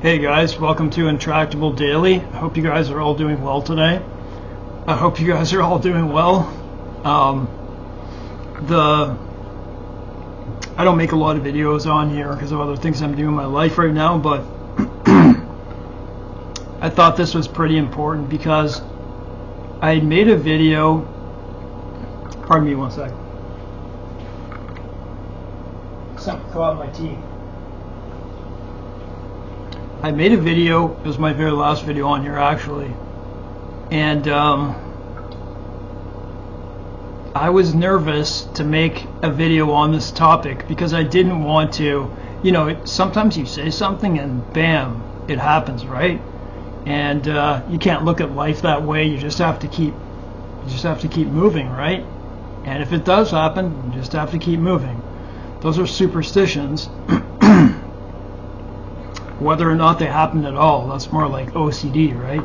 Hey guys, welcome to Intractable Daily. I hope you guys are all doing well today. I hope you guys are all doing well. I don't make a lot of videos on here because of other things I'm doing in my life right now, but I thought this was pretty important because I had made a video. Pardon me one sec. Something caught my teeth. I made a video, it was my very last video on here actually, and I was nervous to make a video on this topic because I didn't want to, sometimes you say something and bam, it happens, right? And you can't look at life that way. You just have to keep moving, right? And if it does happen, you just have to keep moving. Those are superstitions. Whether or not they happen at all, that's more like OCD, right?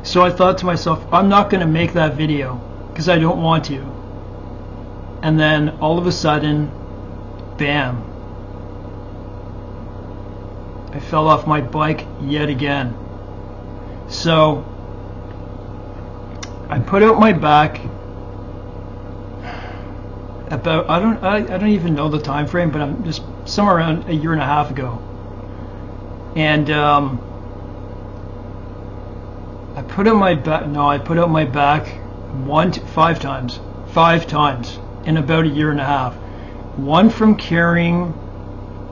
So I thought to myself, I'm not going to make that video because I don't want to. And then all of a sudden, bam, I fell off my bike yet again. So I put out my back about, I don't even know the time frame, but I'm just somewhere around a year and a half ago. And I put out my back 5 times in about a year and a half. One from carrying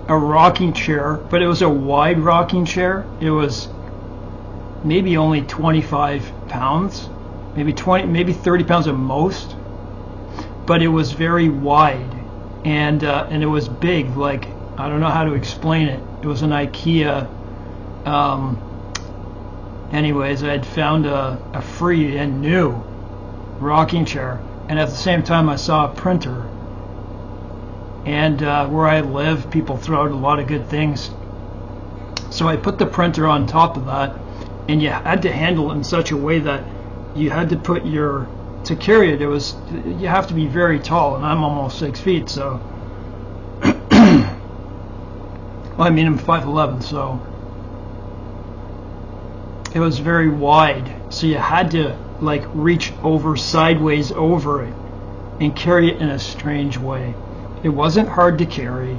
a rocking chair, but it was a wide rocking chair. It was maybe only 25 pounds, maybe 30 pounds at most. But it was very wide, and it was big. Like, I don't know how to explain it. It was an IKEA. Anyways, I had found a free and new rocking chair, and at the same time, I saw a printer. And where I live, people throw out a lot of good things. So I put the printer on top of that, and you had to handle it in such a way that you had to put to carry it, you have to be very tall, and I'm almost 6 feet, so well, I mean, I'm 5'11", so it was very wide, so you had to like reach over sideways over it and carry it in a strange way. It wasn't hard to carry,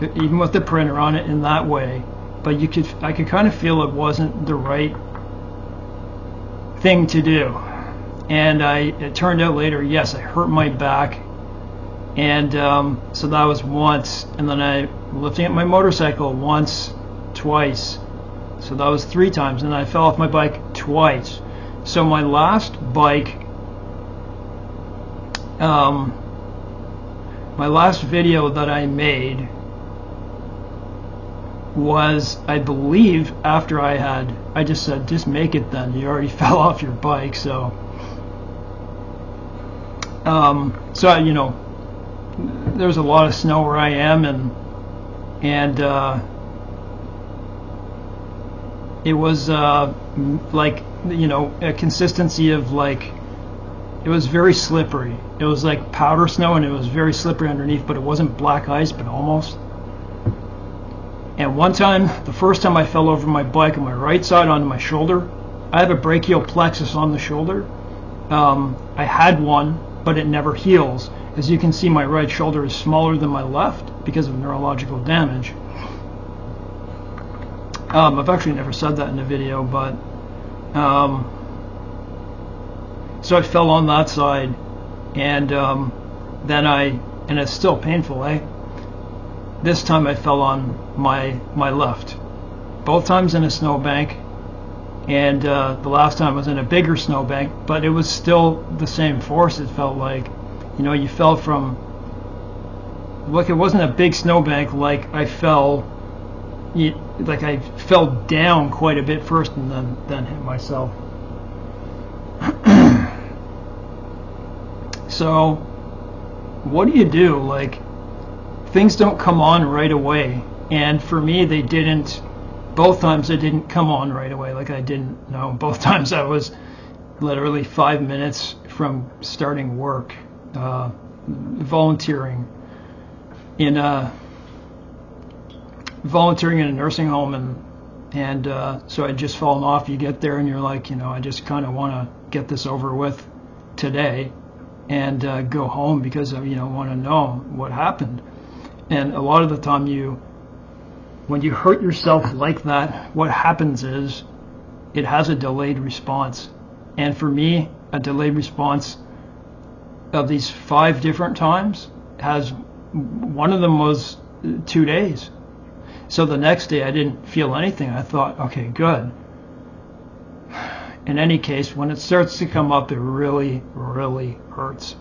even with the printer on it in that way, but I could kind of feel it wasn't the right thing to do. And it turned out later, yes, I hurt my back, and so that was once. And then I lifting up my motorcycle once, twice, so that was 3 times. And I fell off my bike twice. So my last bike, my last video that I made was, I believe, after I just said, just make it then. You already fell off your bike, so. There's a lot of snow where I am, and it was like, a consistency of like, it was very slippery. It was like powder snow, and it was very slippery underneath, but it wasn't black ice, but almost. And one time, the first time I fell over my bike on my right side onto my shoulder, I have a brachial plexus on the shoulder. I had one, but it never heals. As you can see, my right shoulder is smaller than my left because of neurological damage. I've actually never said that in a video, but so I fell on that side, and then and it's still painful, eh? This time I fell on my left. Both times in a snowbank. And the last time was in a bigger snowbank, but it was still the same force. It felt like, you fell from, like, it wasn't a big snowbank. Like I fell down quite a bit first, and then hit myself. So, what do? Like, things don't come on right away, and for me, they didn't. Both times they didn't come on right away. Like, I didn't know. Both times I was literally 5 minutes from starting work, volunteering in a volunteering in a nursing home, and so I'd just fallen off. You get there and you're like, I just kind of want to get this over with today and go home because I want to know what happened. And a lot of the time when you hurt yourself like that, what happens is it has a delayed response. And for me, a delayed response of these 5 different times one of them was 2 days. So the next day I didn't feel anything. I thought, okay, good. In any case, when it starts to come up, it really, really hurts.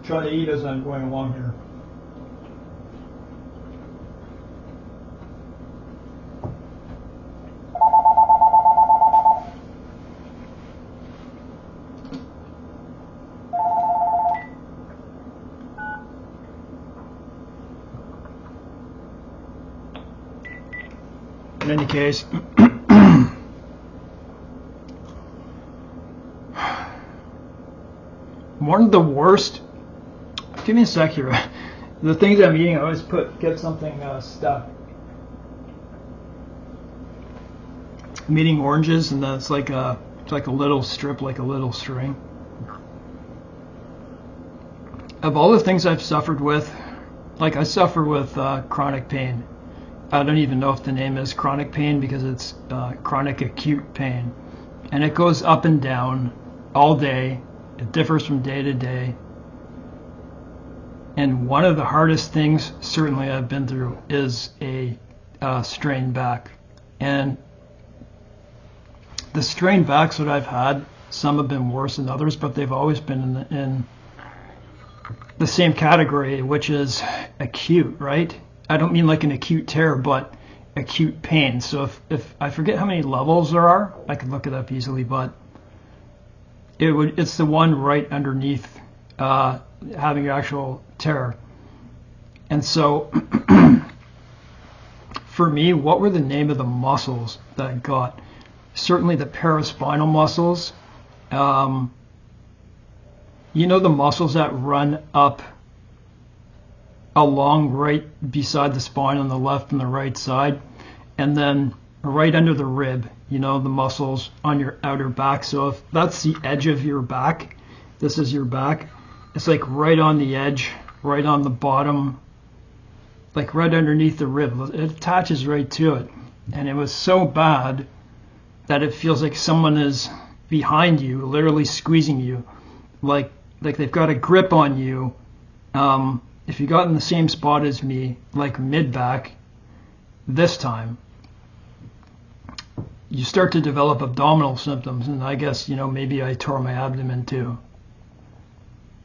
Try to eat as I'm going along here. In any case, one of the worst. Give me a sec here. The things I'm eating, I always get something stuck. I'm eating oranges, and then it's like a little strip, like a little string. Of all the things I've suffered with, like I suffer with chronic pain. I don't even know if the name is chronic pain because it's chronic acute pain. And it goes up and down all day. It differs from day to day. And one of the hardest things, certainly I've been through, is a strained back. And the strained backs that I've had, some have been worse than others, but they've always been in the same category, which is acute, right? I don't mean like an acute tear, but acute pain. So if I forget how many levels there are, I could look it up easily, but it's the one right underneath having actual tear. And so for me, what were the name of the muscles that I got? Certainly the paraspinal muscles. The muscles that run up along right beside the spine on the left and the right side, and then right under the rib, the muscles on your outer back. So if that's the edge of your back, this is your back, it's like right on the edge, right on the bottom, like right underneath the rib. It attaches right to it. And it was so bad that it feels like someone is behind you, literally squeezing you, like they've got a grip on you. If you got in the same spot as me, like mid-back, this time, you start to develop abdominal symptoms, and I guess, maybe I tore my abdomen too.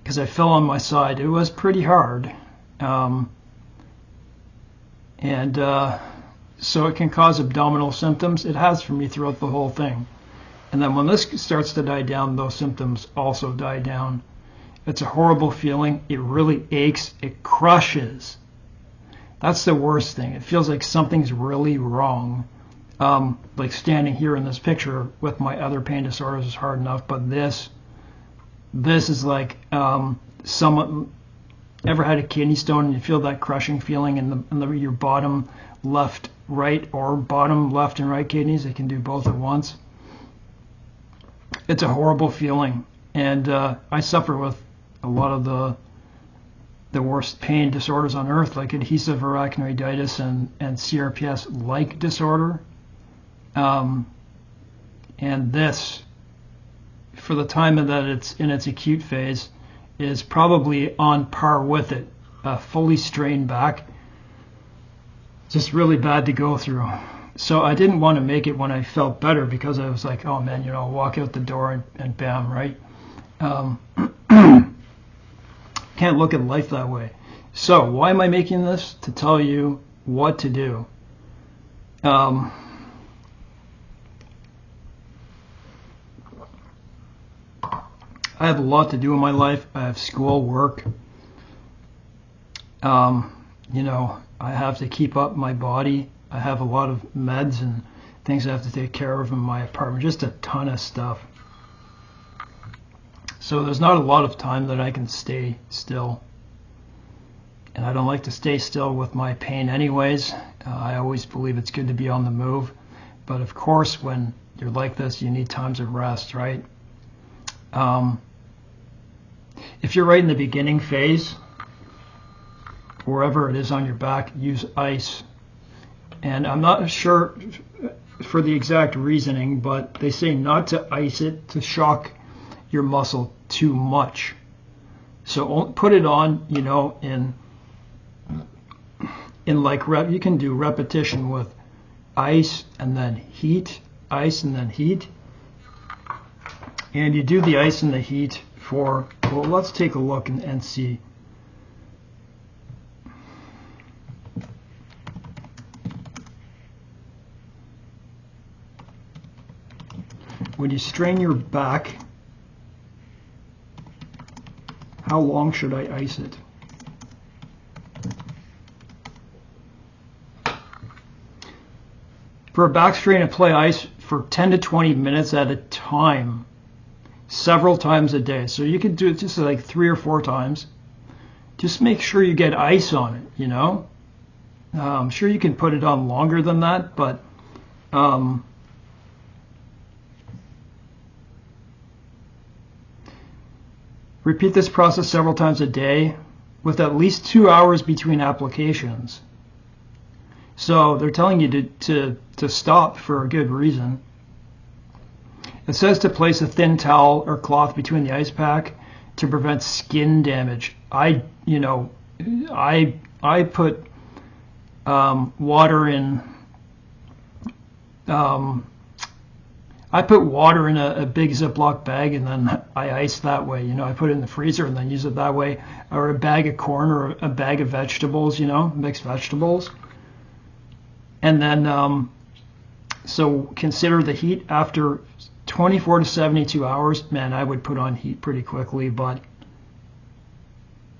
Because I fell on my side. It was pretty hard. So it can cause abdominal symptoms. It has for me throughout the whole thing. And then when this starts to die down, those symptoms also die down. It's a horrible feeling. It really aches. It crushes. That's the worst thing. It feels like something's really wrong. Like standing here in this picture with my other pain disorders is hard enough, but this is like someone ever had a kidney stone and you feel that crushing feeling in your bottom left, right, or bottom left and right kidneys. It can do both at once. It's a horrible feeling, and I suffer with a lot of the worst pain disorders on earth, like adhesive arachnoiditis and CRPS-like disorder. And this, for the time that it's in its acute phase, is probably on par with it. A fully strained back, just really bad to go through. So I didn't want to make it when I felt better, because I was like, oh man, I'll walk out the door and bam, right? Can't look at life that way. So why am I making this? To tell you what to do. I have a lot to do in my life. I have school, work. I have to keep up my body. I have a lot of meds and things I have to take care of in my apartment. Just a ton of stuff. So there's not a lot of time that I can stay still. And I don't like to stay still with my pain anyways. I always believe it's good to be on the move. But of course, when you're like this, you need times of rest, right? If you're right in the beginning phase, wherever it is on your back, use ice. And I'm not sure for the exact reasoning, but they say not to ice it to shock your muscle too much. So put it on, you know, in like you can do repetition with ice and then heat, ice and then heat. And you do the ice and the heat for, well, let's take a look and see. When you strain your back, how long should I ice it? For a back strain, apply ice for 10 to 20 minutes at a time, several times a day. So you could do it just like 3 or 4 times. Just make sure you get ice on it, you know. I'm sure you can put it on longer than that, but repeat this process several times a day with at least 2 hours between applications. So they're telling you to stop for a good reason. It says to place a thin towel or cloth between the ice pack to prevent skin damage. I put water in. I put water in a big Ziploc bag and then I ice that way. You know, I put it in the freezer and then use it that way. Or a bag of corn or a bag of vegetables, you know, mixed vegetables. And then, so consider the heat after 24 to 72 hours. Man, I would put on heat pretty quickly, but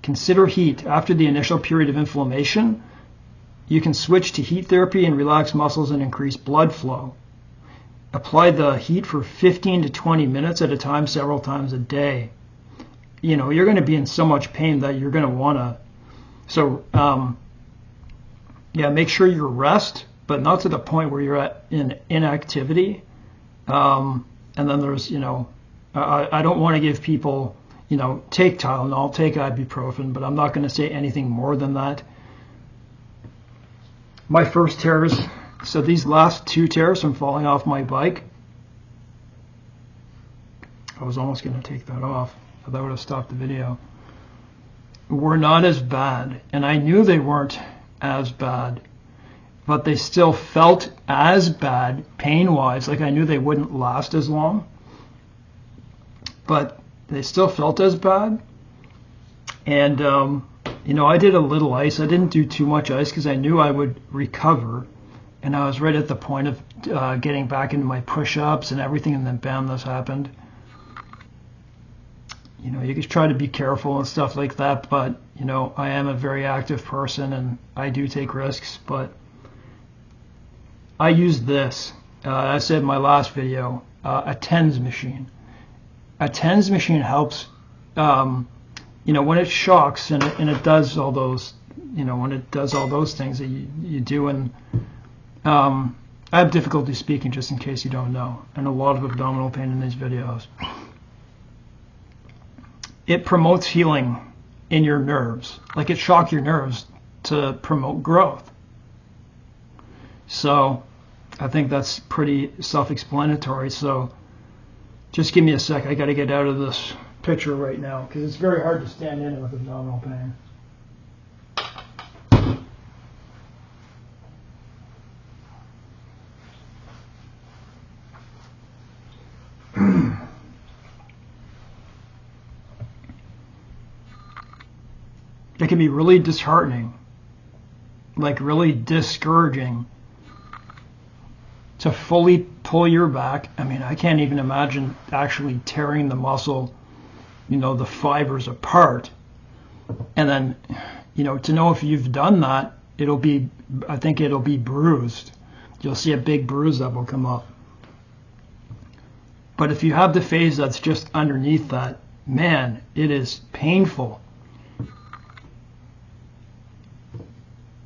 consider heat after the initial period of inflammation. You can switch to heat therapy and relax muscles and increase blood flow. Apply the heat for 15 to 20 minutes at a time, several times a day. You know, you're going to be in so much pain that you're going to want to. So, yeah, make sure you rest, but not to the point where you're at in inactivity. And then there's, you know, I don't want to give people, you know, take Tylenol, take ibuprofen, but I'm not going to say anything more than that. My first tears, so these last 2 tears from falling off my bike, I was almost going to take that off, but that would have stopped the video, were not as bad. And I knew they weren't as bad, but they still felt as bad pain-wise. Like I knew they wouldn't last as long, but they still felt as bad. And, you know, I did a little ice. I didn't do too much ice because I knew I would recover. And I was right at the point of getting back into my push-ups and everything, and then bam, this happened. You know, you could try to be careful and stuff like that, but, you know, I am a very active person and I do take risks, but I use this. I said in my last video, a TENS machine. A TENS machine helps, you know, when it shocks and it does all those, you know, when it does all those things that you do. And I have difficulty speaking, just in case you don't know, and a lot of abdominal pain in these videos. It promotes healing in your nerves. Like it shocks your nerves to promote growth. So I think that's pretty self-explanatory. So just give me a sec. I got to get out of this picture right now because it's very hard to stand in it with abdominal pain. It can be really disheartening, like really discouraging to fully pull your back. I mean, I can't even imagine actually tearing the muscle, you know, the fibers apart. And then, you know, to know if you've done that, I think it'll be bruised. You'll see a big bruise that will come up. But if you have the phase that's just underneath that, man, it is painful.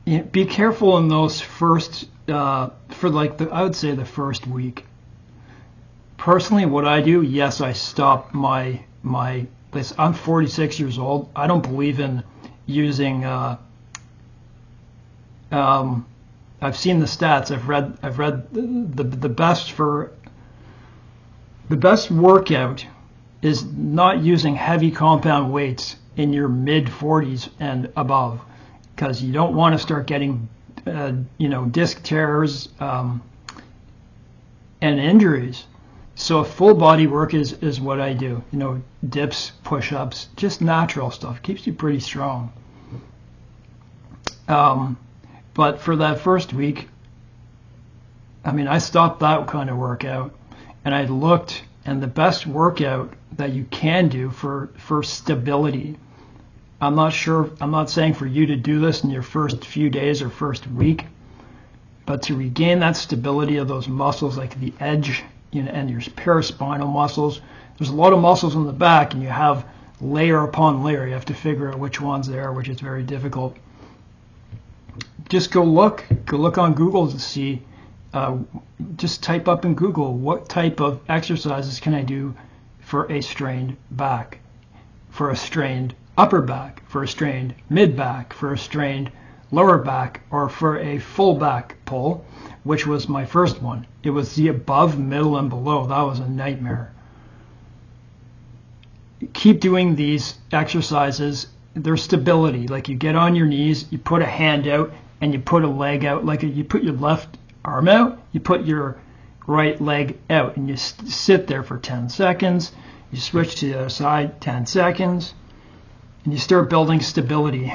Be careful in those first, for like I would say the first week. Personally, what I do, yes, I stop I'm 46 years old. I don't believe in using. I've seen the stats. I've read the best workout is not using heavy compound weights in your mid 40s and above, because you don't want to start getting disc tears and injuries. So full body work is what I do. Dips, push-ups, just natural stuff. Keeps you pretty strong. But for that first week, I stopped that kind of workout, and I looked, and the best workout that you can do for stability. I'm not saying for you to do this in your first few days or first week, but to regain that stability of those muscles, like the edge, and your paraspinal muscles. There's a lot of muscles in the back, and you have layer upon layer. You have to figure out which ones they are, which is very difficult. Just go look on Google to see. Just type up in Google, what type of exercises can I do for a strained back, for a strained upper back, for a strained mid back, for a strained lower back, or for a full back pull, which was my first one. It was the above, middle, and below. That was a nightmare. Keep doing these exercises. There's stability. Like, you get on your knees, you put a hand out, and you put a leg out. Like, you put your left arm out, you put your right leg out, and you sit there for 10 seconds. You switch to the other side, 10 seconds, and you start building stability.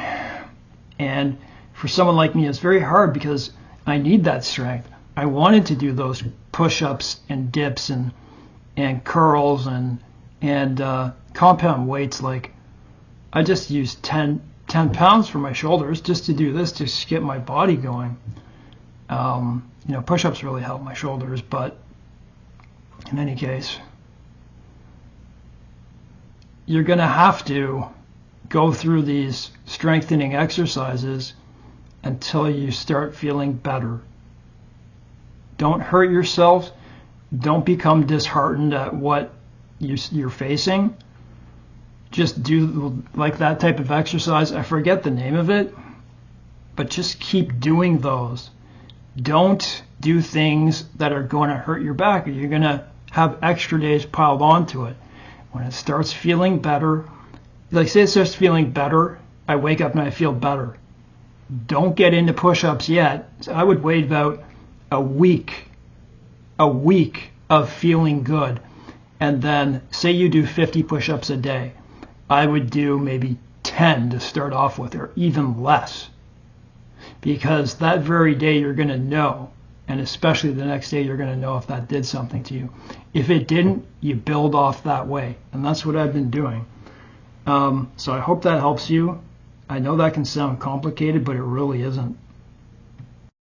And for someone like me, it's very hard because I need that strength. I wanted to do those push-ups and dips and curls and compound weights. Like, I just used 10 pounds for my shoulders just to do this, just to get my body going. Push-ups really help my shoulders, but in any case, you're going to have to go through these strengthening exercises until you start feeling better. Don't hurt yourself. Don't become disheartened at what you're facing. Just do like that type of exercise. I forget the name of it, but just keep doing those. Don't do things that are going to hurt your back, or you're going to have extra days piled onto it. When it starts feeling better, like say it starts feeling better, I wake up and I feel better. Don't get into push-ups yet. So I would wait about a week of feeling good. And then say you do 50 push-ups a day. I would do maybe 10 to start off with, or even less. Because that very day you're going to know, and especially the next day you're going to know if that did something to you. If it didn't, you build off that way. And that's what I've been doing. So I hope that helps you. I know that can sound complicated, but it really isn't.